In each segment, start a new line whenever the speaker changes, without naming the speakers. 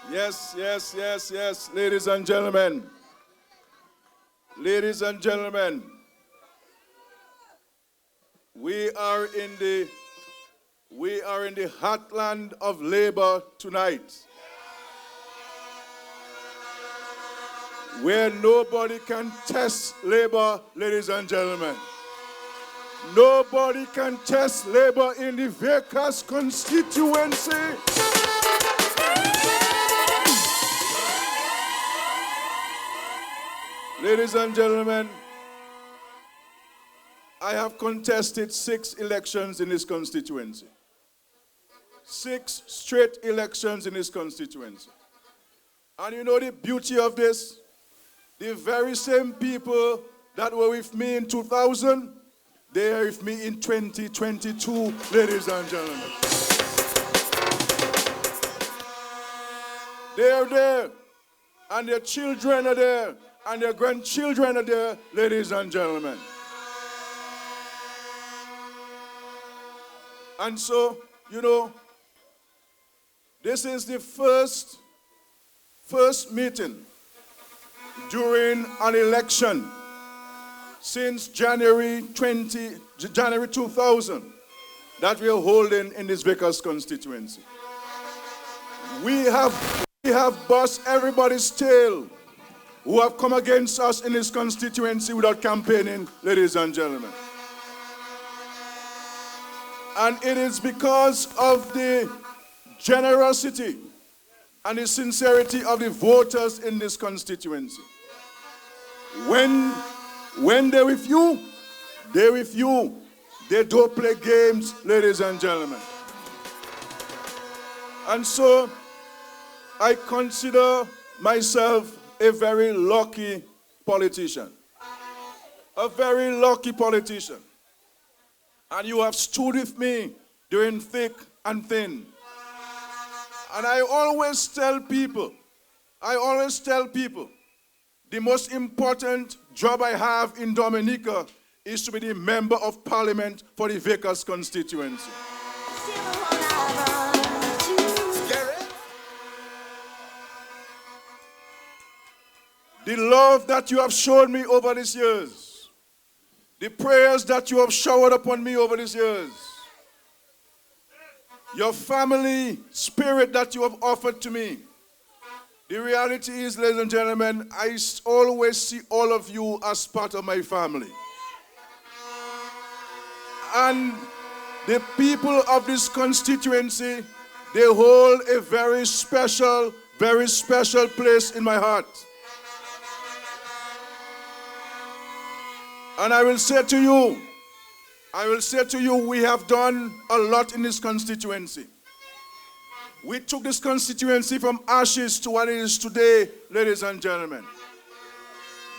Yes, yes, yes, yes, ladies and gentlemen. Ladies and gentlemen, we are in the heartland of labor tonight, where nobody can test labor, ladies and gentlemen. Nobody can test labor in the Vieille constituency. Ladies and gentlemen, I have contested 6 elections in this constituency. 6 straight elections in this constituency. And you know the beauty of this? The very same people that were with me in 2000, they are with me in 2022, ladies and gentlemen. They are there, and their children are there, and their grandchildren are there, ladies and gentlemen. And so, you know, this is the first meeting during an election since January 2000 that we are holding in this Vickers constituency. We have bust everybody's tail who have come against us in this constituency without campaigning, ladies and gentlemen. And it is because of the generosity and the sincerity of the voters in this constituency. When they're with you, they're with you. They don't play games, ladies and gentlemen. And so, I consider myself a very lucky politician. A very lucky politician. And you have stood with me during thick and thin. And I always tell people, the most important job I have in Dominica is to be the member of parliament for the Vickers constituency. The love that you have shown me over these years, the prayers that you have showered upon me over these years, your family spirit that you have offered to me. The reality is, ladies and gentlemen, I always see all of you as part of my family. And the people of this constituency, they hold a very special place in my heart. And I will say to you, we have done a lot in this constituency. We took this constituency from ashes to what it is today, ladies and gentlemen.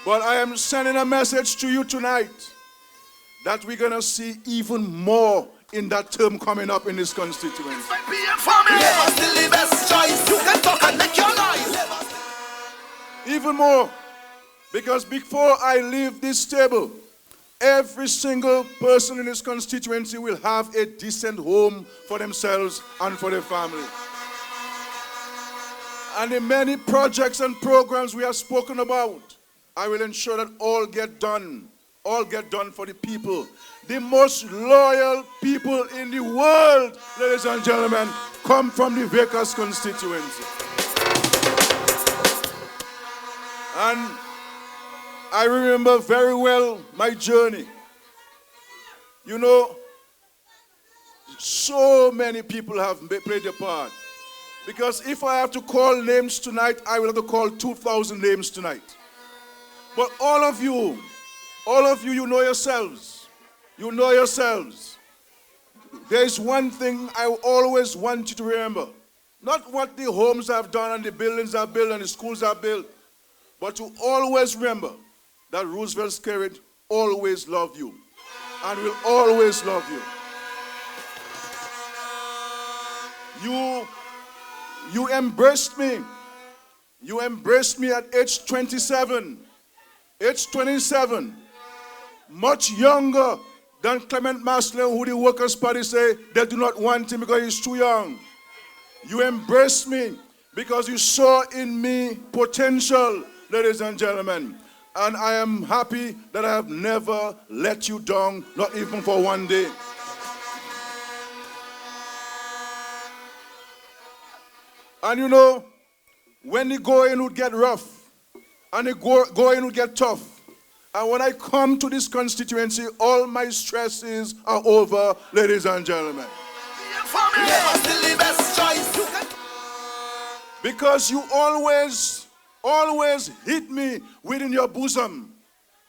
But I am sending a message to you tonight that we're going to see even more in that term coming up in this constituency. Even more, because before I leave this table, every single person in this constituency will have a decent home for themselves and for their family. And the many projects and programs we have spoken about, I will ensure that all get done for the people. The most loyal people in the world, ladies and gentlemen, come from the Vickers constituency. And I remember very well my journey. You know, so many people have played a part. Because if I have to call names tonight, I will have to call 2,000 names tonight. But all of you, you know yourselves. You know yourselves. There is one thing I always want you to remember. Not what the homes have done and the buildings are built and the schools are built, but to always remember that Roosevelt Skerrit always loved you and will always love you. You embraced me. You embraced me at age 27. Age 27. Much younger than Clement Maslin, who the Workers' Party say they do not want him because he's too young. You embraced me because you saw in me potential, ladies and gentlemen. And I am happy that I have never let you down, not even for one day. And you know, when the going would get rough, and the going would get tough, and when I come to this constituency, all my stresses are over, ladies and gentlemen. Because you always hit me within your bosom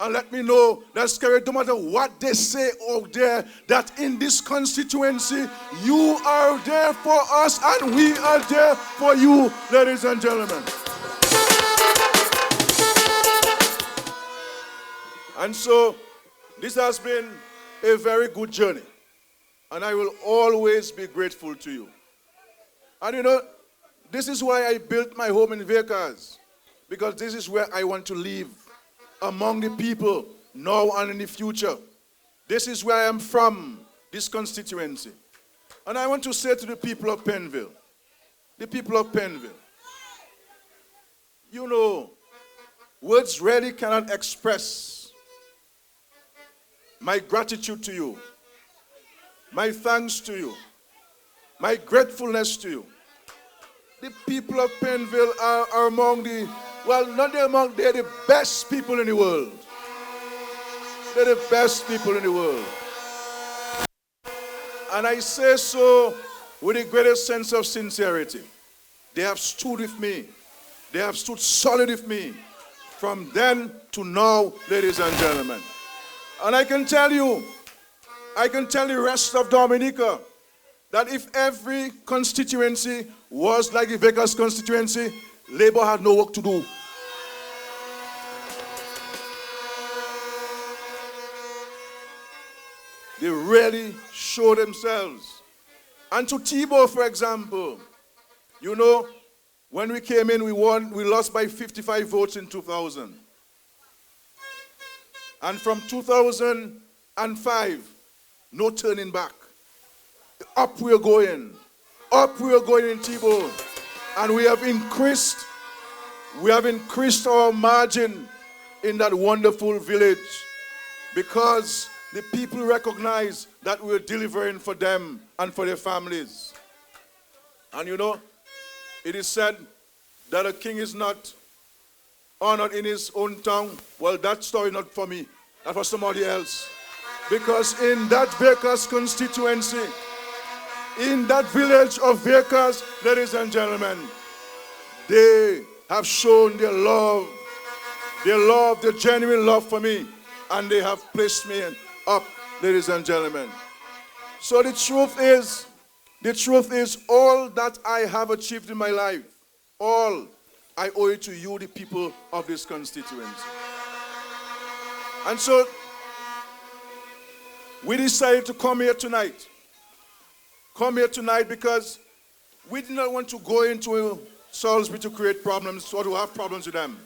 and let me know that, Skerrit, no matter what they say out there, that in this constituency, you are there for us and we are there for you, ladies and gentlemen. And so, this has been a very good journey. And I will always be grateful to you. And you know, this is why I built my home in Vieille, because this is where I want to live, among the people, now and in the future. This is where I am from, this constituency. And I want to say to the people of Penville, you know, words really cannot express my gratitude to you, my thanks to you, my gratefulness to you. The people of Penville are among the, well, not among, they're the best people in the world. They're the best people in the world. And I say so with the greatest sense of sincerity. They have stood with me. They have stood solid with me from then to now, ladies and gentlemen. And I can tell you, the rest of Dominica, that if every constituency was like the Vieille constituency, Labour had no work to do. They really show themselves. And to Thibault, for example, you know, when we came in, we lost by 55 votes in 2000. And from 2005, no turning back. Up we're going in Thibault. And we have increased our margin in that wonderful village because the people recognize that we're delivering for them and for their families. And you know, it is said that a king is not honored in his own town. Well, that story not for me, that's for somebody else. Because in that Vieille constituency, in that village of Vieille, ladies and gentlemen, they have shown their love, their genuine love for me, and they have placed me up, ladies and gentlemen. So the truth is, all that I have achieved in my life, all I owe it to you, the people of this constituency. And so, we decided to come here tonight. Come here tonight because we did not want to go into Salisbury to create problems or to have problems with them.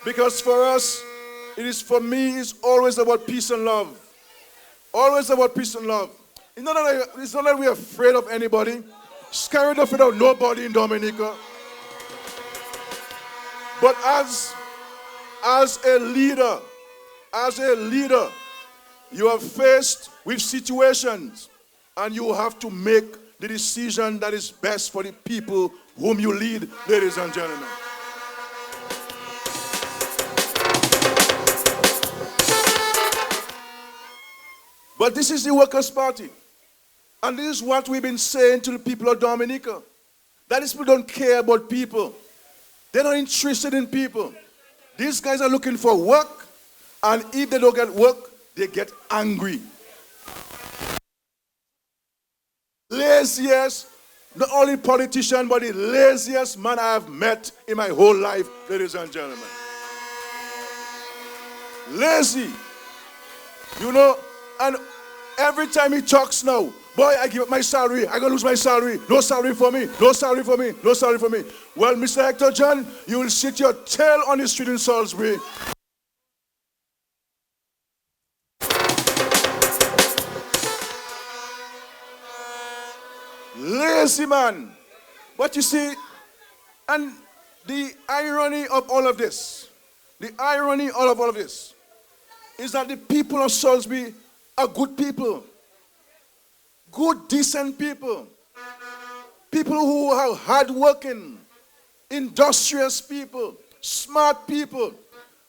Because for us, for me, it's always about peace and love. Always about peace and love. It's not that we're afraid of anybody. Skerrit not afraid of nobody in Dominica. But as a leader, you are faced with situations and you have to make the decision that is best for the people whom you lead, ladies and gentlemen. But this is the Workers' Party. And this is what we've been saying to the people of Dominica. That these people don't care about people. They're not interested in people. These guys are looking for work, and if they don't get work, they get angry. Laziest, not only politician, but the laziest man I have met in my whole life, ladies and gentlemen. Lazy. You know, and every time he talks now, boy, I give up my salary, I'm going to lose my salary, no salary for me, no salary for me, no salary for me. Well, Mr. Hector John, you will sit your tail on the street in Salisbury. Lazy man. But you see, And the irony of all of this, the irony of all of this, is that the people of Salisbury are good people. Good, decent people. People who are hardworking, industrious people, smart people.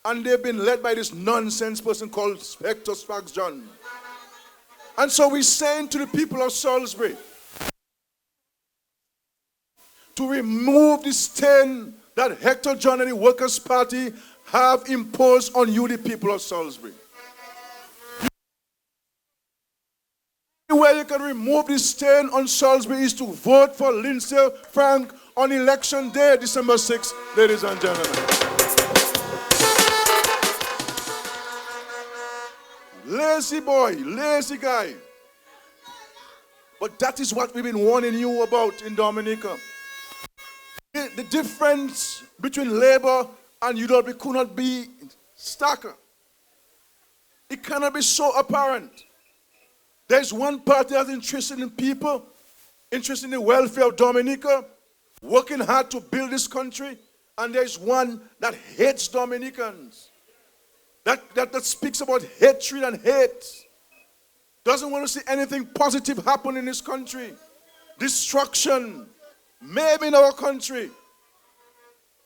And they've been led by this nonsense person called Hector Sparks John. And so we're saying to the people of Salisbury to remove the stain that Hector John and the Workers' Party have imposed on you, the people of Salisbury. The way you can remove the stain on Salisbury is to vote for Lindsay Frank on election day, December 6th, ladies and gentlemen. Lazy boy, lazy guy. But that is what we've been warning you about in Dominica. The difference between Labour and UWP could not be starker. It cannot be so apparent. There's one party that's interested in people, interested in the welfare of Dominica, working hard to build this country, and there's one that hates Dominicans. That speaks about hatred and hate. Doesn't want to see anything positive happen in this country. Destruction, maybe in our country.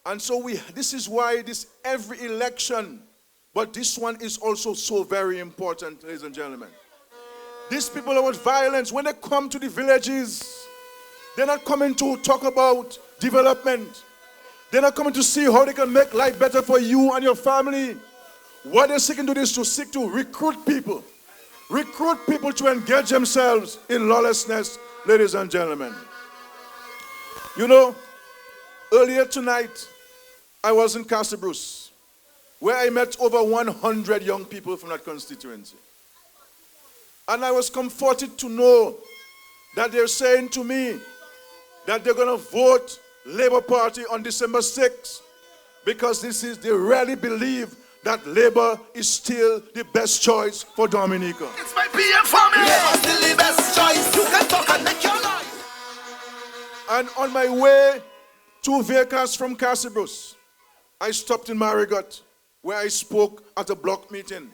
And so this is why every election, but this one is also so very important, ladies and gentlemen. These people want violence. When they come to the villages, they're not coming to talk about development. They're not coming to see how they can make life better for you and your family. What they're seeking to do is to seek to recruit people to engage themselves in lawlessness, ladies and gentlemen. You know, earlier tonight, I was in Castle Bruce, where I met over 100 young people from that constituency. And I was comforted to know that they're saying to me that they're going to vote Labour Party on December 6th because they really believe that Labour is still the best choice for Dominica.
It's my PM family. Labour's still the best choice. You can talk and make your life.
And on my way to Vieille from Castle Bruce, I stopped in Marigot, where I spoke at a block meeting.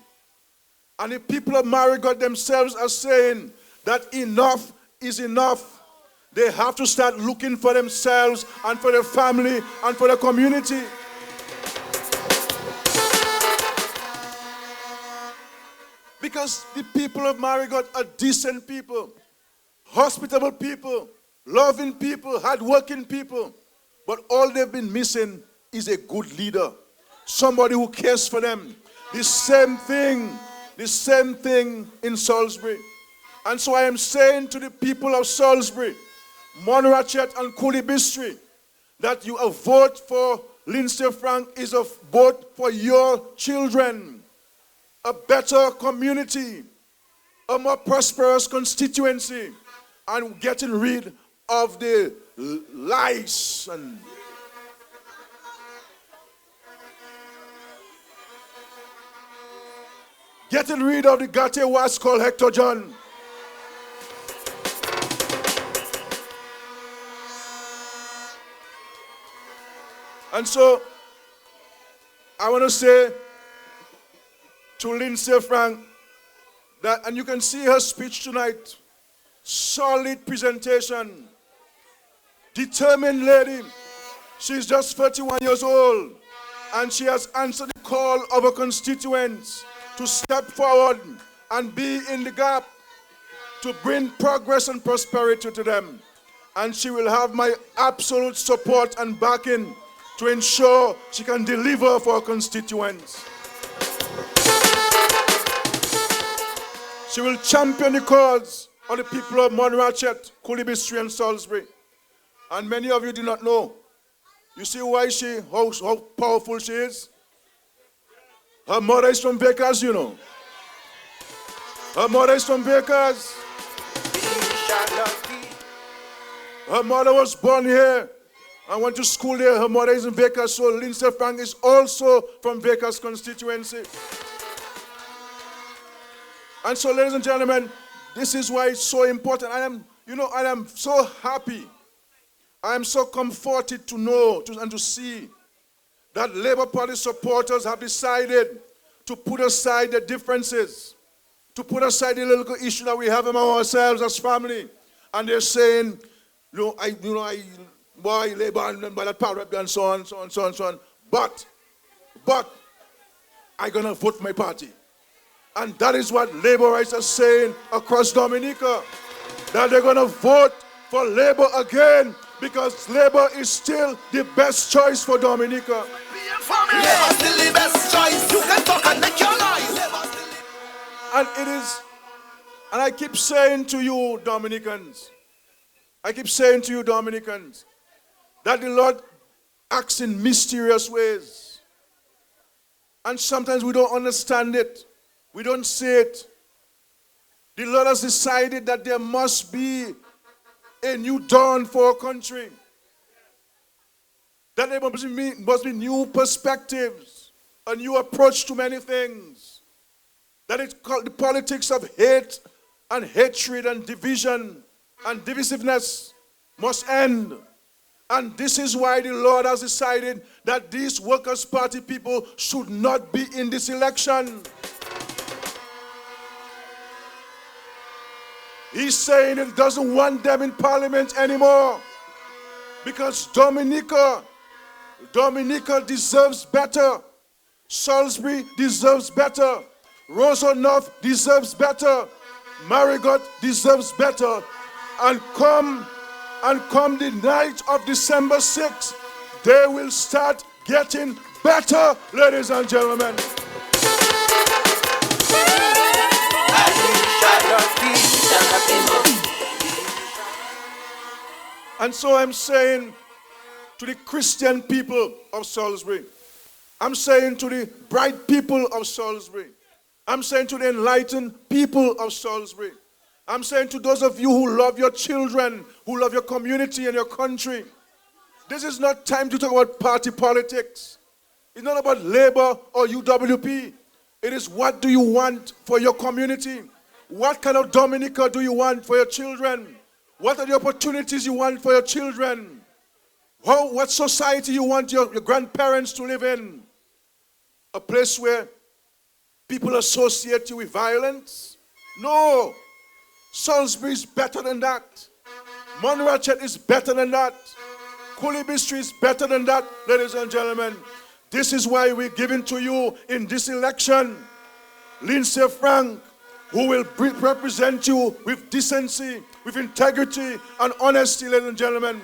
And the people of Marigot themselves are saying that enough is enough. They have to start looking for themselves and for their family and for the community. Because the people of Marigot are decent people, hospitable people, loving people, hardworking people. But all they've been missing is a good leader, somebody who cares for them. The same thing in Salisbury. And so I am saying to the people of Salisbury, Monrachet and Coolibistri, that you vote for Lindsay Frank is a vote for your children. A better community, a more prosperous constituency, and getting rid of the lies and getting rid of the gate was called Hector John. And so I want to say to Lindsay Frank that, and you can see her speech tonight, solid presentation, determined lady. She's just 31 years old, and she has answered the call of her constituents to step forward and be in the gap to bring progress and prosperity to them. And she will have my absolute support and backing to ensure she can deliver for her constituents. She will champion the cause of the people of Monrachet, Coolibistri, and Salisbury. And many of you do not know. You see why how powerful she is? Her mother is from Vieille, you know. Her mother is from Vieille. Her mother was born here and went to school here. Her mother is in Vieille, so Lindsay Frank is also from Vieille's constituency. And so, ladies and gentlemen, this is why it's so important. I am so happy I am so comforted to know and to see that Labour Party supporters have decided to put aside their differences, to put aside the little issue that we have among ourselves as family. And they're saying, why Labour and by that parrot and so on, so on, so on, so on. But I'm going to vote for my party. And that is what Labourites are saying across Dominica, that they're going to vote for Labour again because Labour is still the best choice for Dominica.
Labour's still the best choice. You can talk and make your noise.
And it is, and I keep saying to you Dominicans, that the Lord acts in mysterious ways. And sometimes we don't understand it. We don't see it. The Lord has decided that there must be a new dawn for our country. That there must be new perspectives, a new approach to many things. That it's called the politics of hate and hatred and division and divisiveness must end. And this is why the Lord has decided that these Workers' Party people should not be in this election. He's saying he doesn't want them in Parliament anymore because Dominica deserves better. Salisbury deserves better. Roosevelt deserves better. Marigot deserves better. And come the night of December 6th, they will start getting better, ladies and gentlemen. And so I'm saying to the Christian people of Salisbury, I'm saying to the bright people of Salisbury, I'm saying to the enlightened people of Salisbury, I'm saying to those of you who love your children, who love your community and your country, this is not time to talk about party politics. It's not about Labour or UWP. It is what do you want for your community? What kind of Dominica do you want for your children? What are the opportunities you want for your children? What society you want your grandparents to live in? A place where people associate you with violence? No. Salisbury is better than that. Monrachet is better than that. Coolibistry is better than that, ladies and gentlemen. This is why we're giving to you in this election Lindsay Frank, who will represent you with decency, with integrity and honesty, ladies and gentlemen,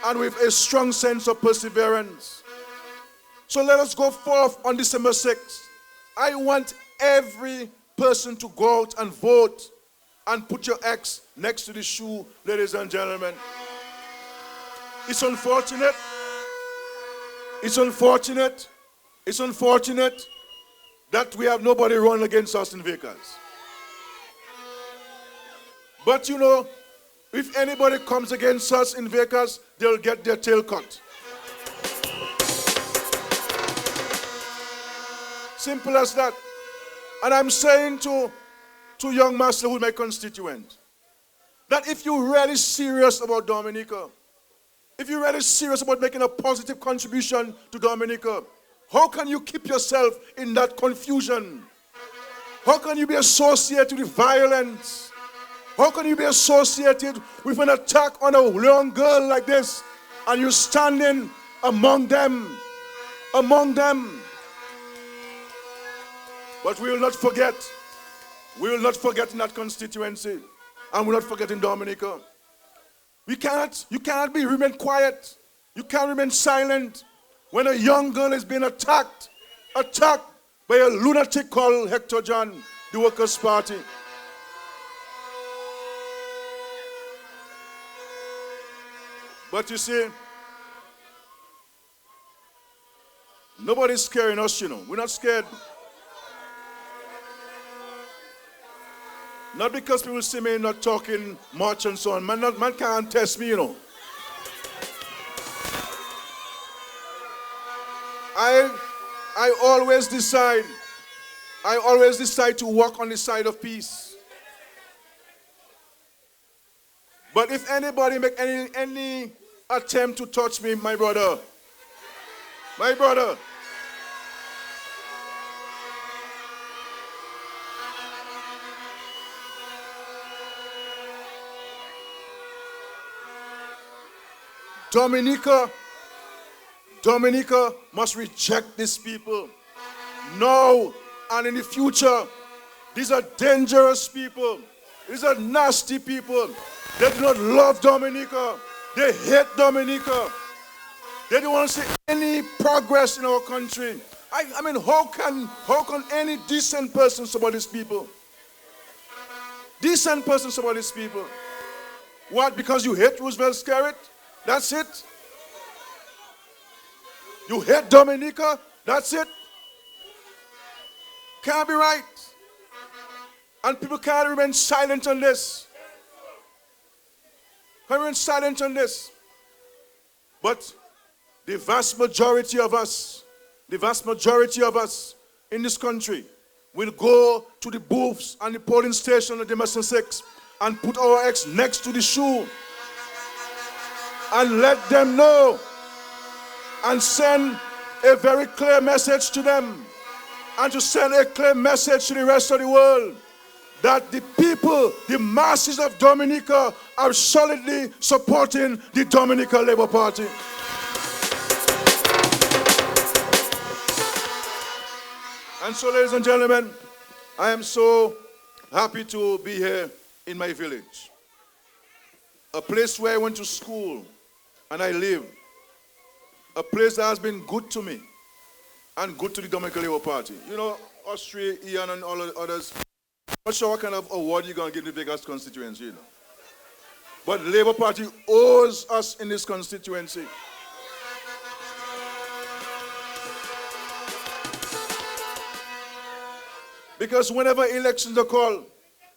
and with a strong sense of perseverance. So let us go forth on December 6th. I want every person to go out and vote and put your X next to the shoe, ladies and gentlemen. It's unfortunate. It's unfortunate that we have nobody run against us in Vickers. But you know, if anybody comes against us in Vickers, they'll get their tail cut. Simple as that. And I'm saying to young master who is my constituent, that if you're really serious about Dominica, if you're really serious about making a positive contribution to Dominica, how can you keep yourself in that confusion? How can you be associated with violence? How can you be associated with an attack on a young girl like this and you're standing among them? But we will not forget. We will not forget in that constituency, and we will not forget in Dominica. You cannot remain quiet. You can't remain silent when a young girl is being attacked by a lunatic called Hector John, the Workers' Party. But you see, nobody's scaring us, you know. We're not scared. Not because people see me not talking much and so on. Man can't test me, you know. I always decide to walk on the side of peace. But if anybody make any attempt to touch me, my brother. My brother. Dominica must reject these people. Now and in the future, these are dangerous people. These are nasty people. They do not love Dominica. They hate Dominica. They don't want to see any progress in our country. I mean, how can any decent person support these people? Decent person support these people. What? Because you hate Roosevelt Skerrit? That's it? You hate Dominica? That's it? Can't be right. And people can't remain silent on this. Can't remain silent on this. But the vast majority of us in this country will go to the booths and the polling station at the Democracy 6 and put our X next to the shoe and let them know and send a very clear message to them and to send a clear message to the rest of the world that the people, the masses of Dominica are solidly supporting the Dominica Labour Party. And so, ladies and gentlemen, I am so happy to be here in my village, a place where I went to school and I live, a place that has been good to me and good to the Dominica Labour Party. You know, Austria, Ian, and all the others, I'm not sure what kind of award you're going to give the Vegas constituency, you know. But the Labour Party owes us in this constituency. Because whenever elections are called,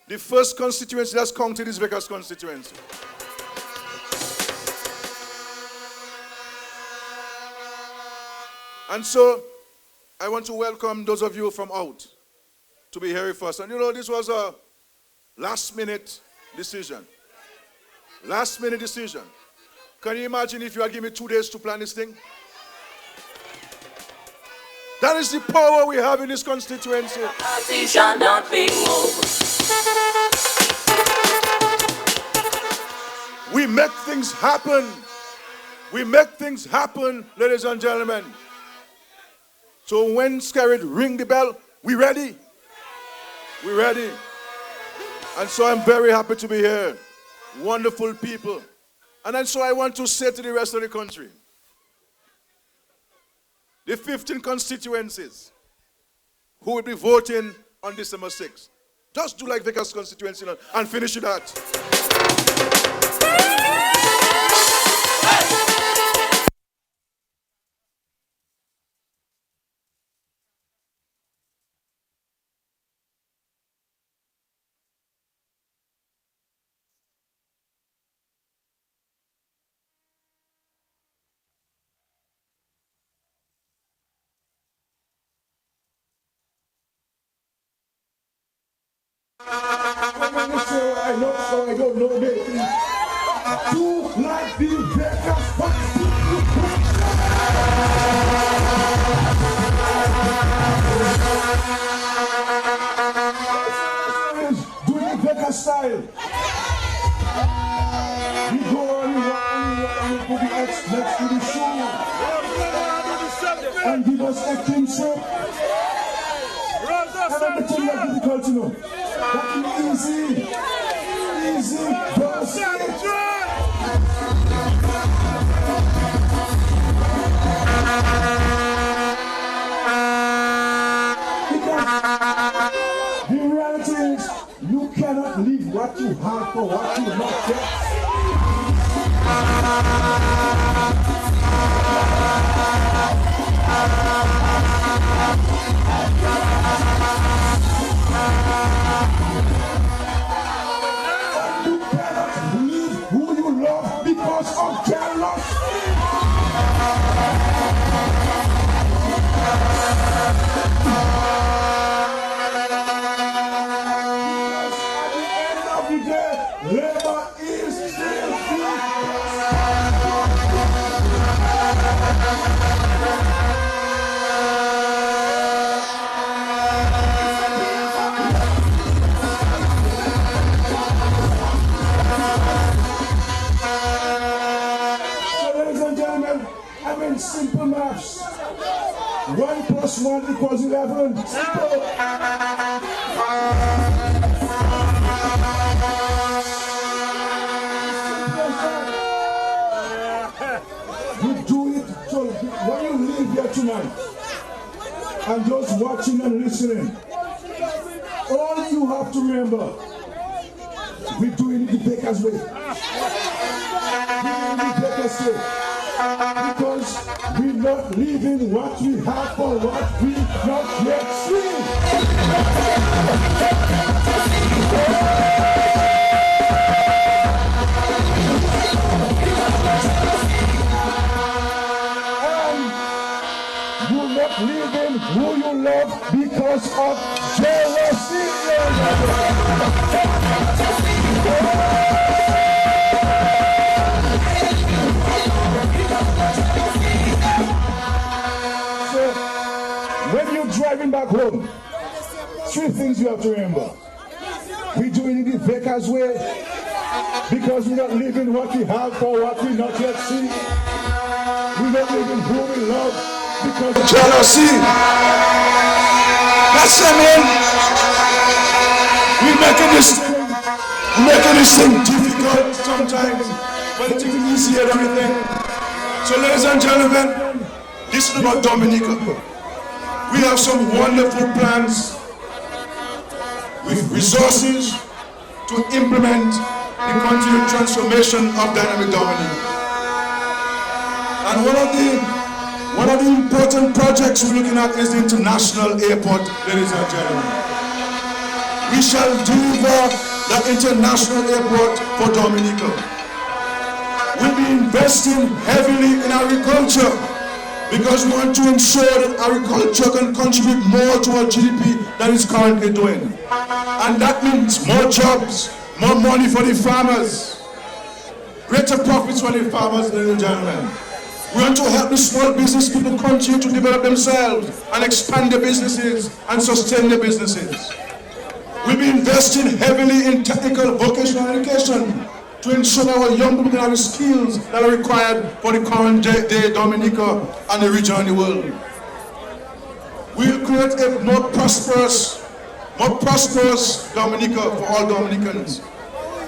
the first constituency that's counted is Vegas constituency. And so, I want to welcome those of you from out to be here with us. And you know, this was a last-minute decision. Last-minute decision. Can you imagine if you had given me 2 days to plan this thing? That is the power we have in this constituency.
Shall not be moved.
We make things happen. We make things happen, ladies and gentlemen. So when Skerrit ring the bell, we ready? We ready. And so I'm very happy to be here. Wonderful people. And then so I want to say to the rest of the country, the 15 constituencies who will be voting on December 6th, just do like Vegas constituency and finish with that. I know, so I don't know this. Do like the Vegas do the Vegas style. You go on, you put the X next to the shoe and give us a kinship. And I'm the thing that's difficult to know. That is easy. Easy. Boss. Because the reality is, you cannot leave what you have for what you not get. You cannot leave who you love because of jealousy. Labor is still free. and simple maths. 1 plus 1 equals 11. Simple. We do it so when you leave here tonight and just watching and listening, all you have to remember, we're doing it the Baker's way. Because we're not leaving what we have for what we not yet seen. And you're not leaving who you love because of jealousy. When you're driving back home, 3 things you have to remember. We're doing it the Baker's way because we're not living what we have for what we not yet see. We're not living who we love because of jealousy. That's it, man. We're making this thing difficult sometimes, but it's easier than everything. So, ladies and gentlemen, this is about Dominica. We have some wonderful plans with resources to implement the continued transformation of Dynamic Dominica. And one of the important projects we're looking at is the international airport, ladies and gentlemen. We shall deliver the international airport for Dominica. We'll be investing heavily in agriculture, because we want to ensure that agriculture can contribute more to our GDP than it's currently doing. And that means more jobs, more money for the farmers, greater profits for the farmers, ladies and gentlemen. We want to help the small business people continue to develop themselves and expand their businesses and sustain their businesses. We'll be investing heavily in technical vocational education to ensure that our young people can have the skills that are required for the current day Dominica and the region and the world. We'll create a more prosperous Dominica for all Dominicans.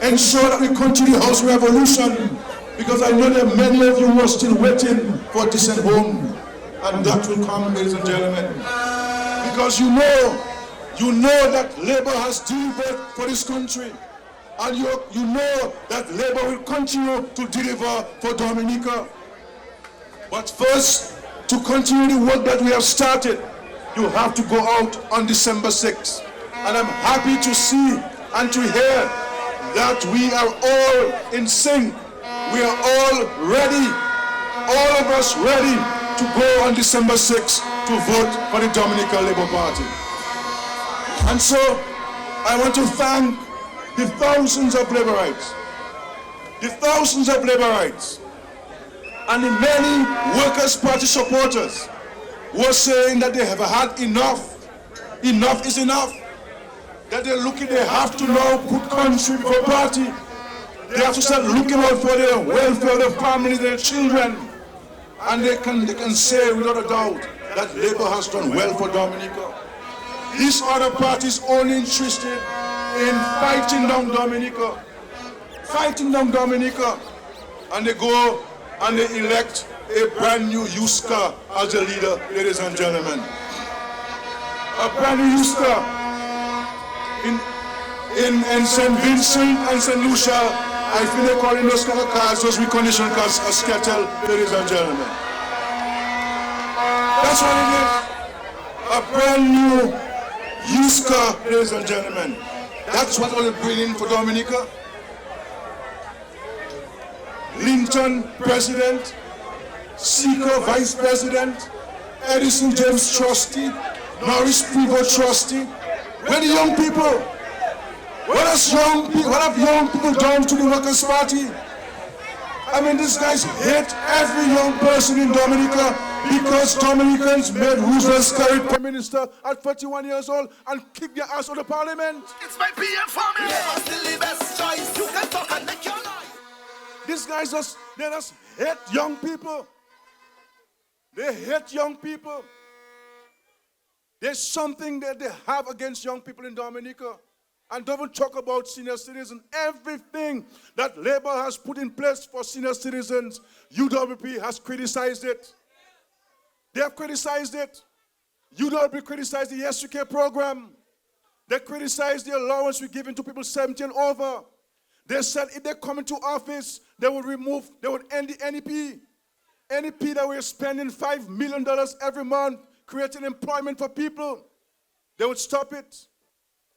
Ensure that we continue the housing revolution, because I know that many of you are still waiting for a decent home, and that will come, ladies and gentlemen. Because you know that Labour has delivered for this country. And you know that Labour will continue to deliver for Dominica. But first, to continue the work that we have started, you have to go out on December 6th. And I'm happy to see and to hear that we are all in sync. We are all ready, all of us ready to go on December 6th to vote for the Dominica Labour Party. And so, I want to thank the thousands of Labourites, and the many Workers' Party supporters who are saying that they have had enough. Enough is enough. That they have to now put country before party. They have to start looking out for their welfare, their families, their children. And they can say without a doubt that Labour has done well for Dominica. These other parties only interested in fighting down Dominica, and they go and they elect a brand new used car as a leader, ladies and gentlemen. A brand new used car in St. Vincent and St. Lucia. I feel they're calling those kind of cars, those reconditioned cars, a Skettel, ladies and gentlemen. That's what it is. A brand new used car, ladies and gentlemen. That's what we're bringing for Dominica. Linton, President. Seeker, Vice President. Edison James, Trustee. Norris Prevost, Trustee. Where the young people? What have young people done to the Workers' Party? I mean, these guys hate every young person in Dominica because Dominicans made Roosevelt Skerrit Prime Minister at 41 years old and kicked their ass out of Parliament.
It's my PM family. Labour still the best choice. You can talk and make your life.
These guys just hate young people. They hate young people. There's something that they have against young people in Dominica. And don't even talk about senior citizens. Everything that Labour has put in place for senior citizens, UWP has criticized it. They have criticized it. UWP criticized the SUK program. They criticized the allowance we're giving to people 70 and over. They said if they come into office, they would end the NEP. NEP that we're spending $5 million every month, creating employment for people. They would stop it.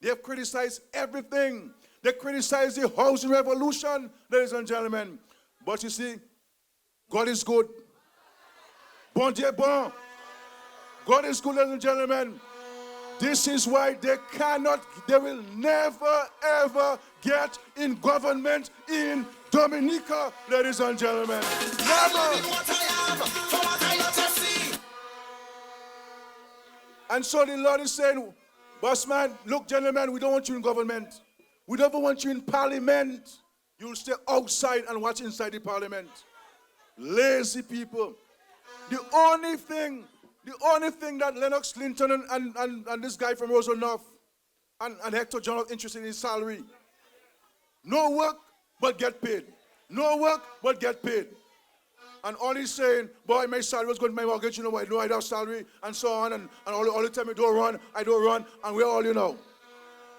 They have criticized everything. They criticize the housing revolution, ladies and gentlemen. But you see, God is good. Bon Dieu bon. God is good, ladies and gentlemen. This is why they will never, ever get in government in Dominica, ladies and gentlemen. Never. And so the Lord is saying, boss man, look, gentlemen, we don't want you in government. We don't want you in parliament. You'll stay outside and watch inside the parliament. Lazy people. The only thing that Lennox Clinton and this guy from Roosevelt and Hector John are interested in is salary. No work, but get paid. No work, but get paid. And all he's saying, boy, my salary was going to my mortgage, you know, I don't have salary, and so on, and all the time I don't run, and we're all, you know,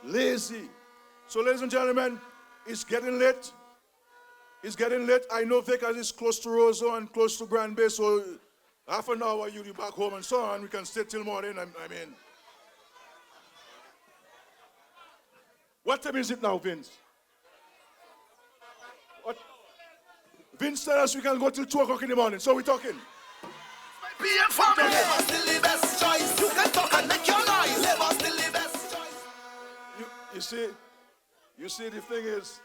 lazy. So, ladies and gentlemen, it's getting late. It's getting late. I know Vegas is close to Roseau and close to Grand Bay, so half an hour you'll be back home and so on. We can stay till morning, I mean. What time is it now, Vince? What? Vince said us we can go till 2 o'clock in the morning, so we're talking.
PM family. Labour still the best choice. You can talk and make your noise. Labour still the best choice.
You see, the thing is,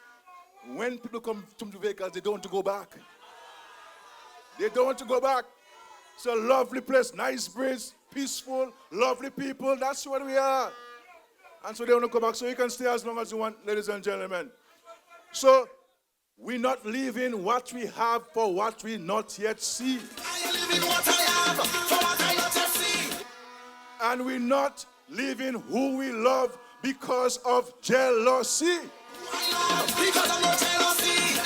when people come to Vegas, they don't want to go back. They don't want to go back. It's a lovely place, nice breeze, peaceful, lovely people. That's what we are. And so they want to go back. So you can stay as long as you want, ladies and gentlemen. So we're not leaving what we have for what we not yet see.
I am living what I have for what I not yet see.
And we're not leaving who we love because of jealousy.
I love because of no jealousy.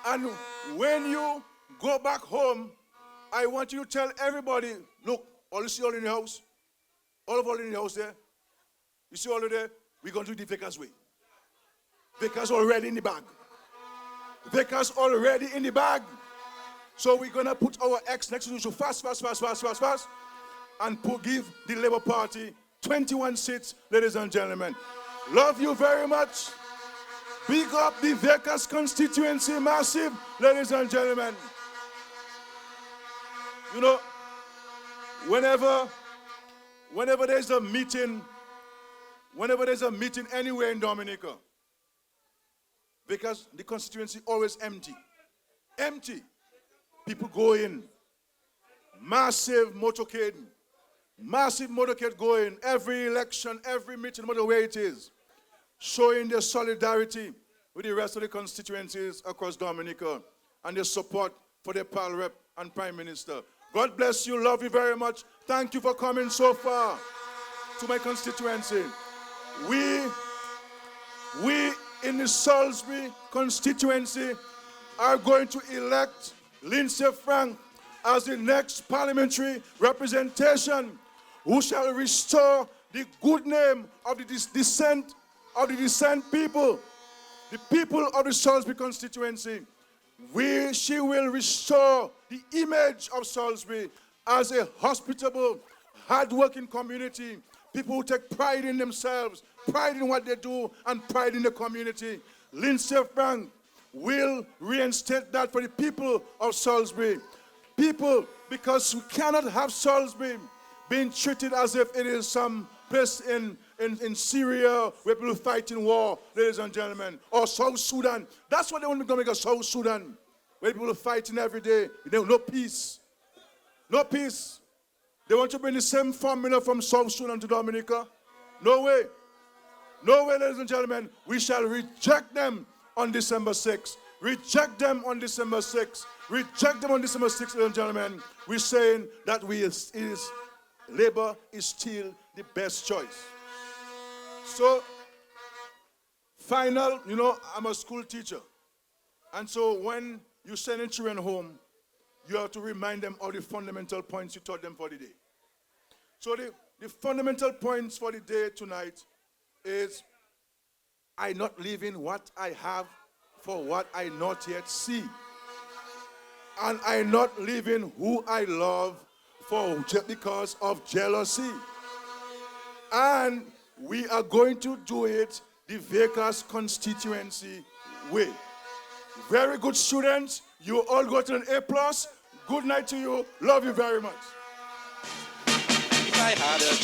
And when you go back home, I want you to tell everybody, look, all you see all in the house, all in the house there, you see all of there, we're going to do the Vickers way. Vickers already in the bag. Vickers already in the bag. So we're going to put our ex next to you fast, and give the Labour Party 21 seats, ladies and gentlemen. Love you very much. Big up the Vickers constituency, massive, ladies and gentlemen. You know, whenever there's a meeting anywhere in Dominica, because the constituency always empty. People go in. Massive motorcade going. Every election, every meeting, no matter where it is, showing their solidarity with the rest of the constituencies across Dominica and their support for their pal rep and prime minister. God bless you. Love you very much. Thank you for coming so far to my constituency. We in the Salisbury constituency are going to elect Lindsay Frank as the next parliamentary representation who shall restore the good name of the descent people, the people of the Salisbury constituency. She will restore the image of Salisbury as a hospitable, hard-working community. People who take pride in themselves, pride in what they do, and pride in the community. Lindsay Frank will reinstate that for the people of Salisbury. People, because we cannot have Salisbury being treated as if it is some place in Syria where people fight in war, ladies and gentlemen, or South Sudan. That's what they want to make a South Sudan, where people are fighting every day. No peace. No peace. They want to bring the same formula from South Sudan to Dominica. No way. No way, ladies and gentlemen. We shall reject them on December 6th. Reject them on December 6th. Reject them on December 6th, ladies and gentlemen. We're saying that Labour is still the best choice. So, final, I'm a school teacher. And so when you send your children home, you have to remind them of the fundamental points you taught them for the day. So the fundamental points for the day tonight is, I not leaving what I have for what I not yet see. And I not leaving who I love just because of jealousy. And we are going to do it the Vegas constituency way. Very good students. You all got an A+. Good night to you. Love you very much.
If I had a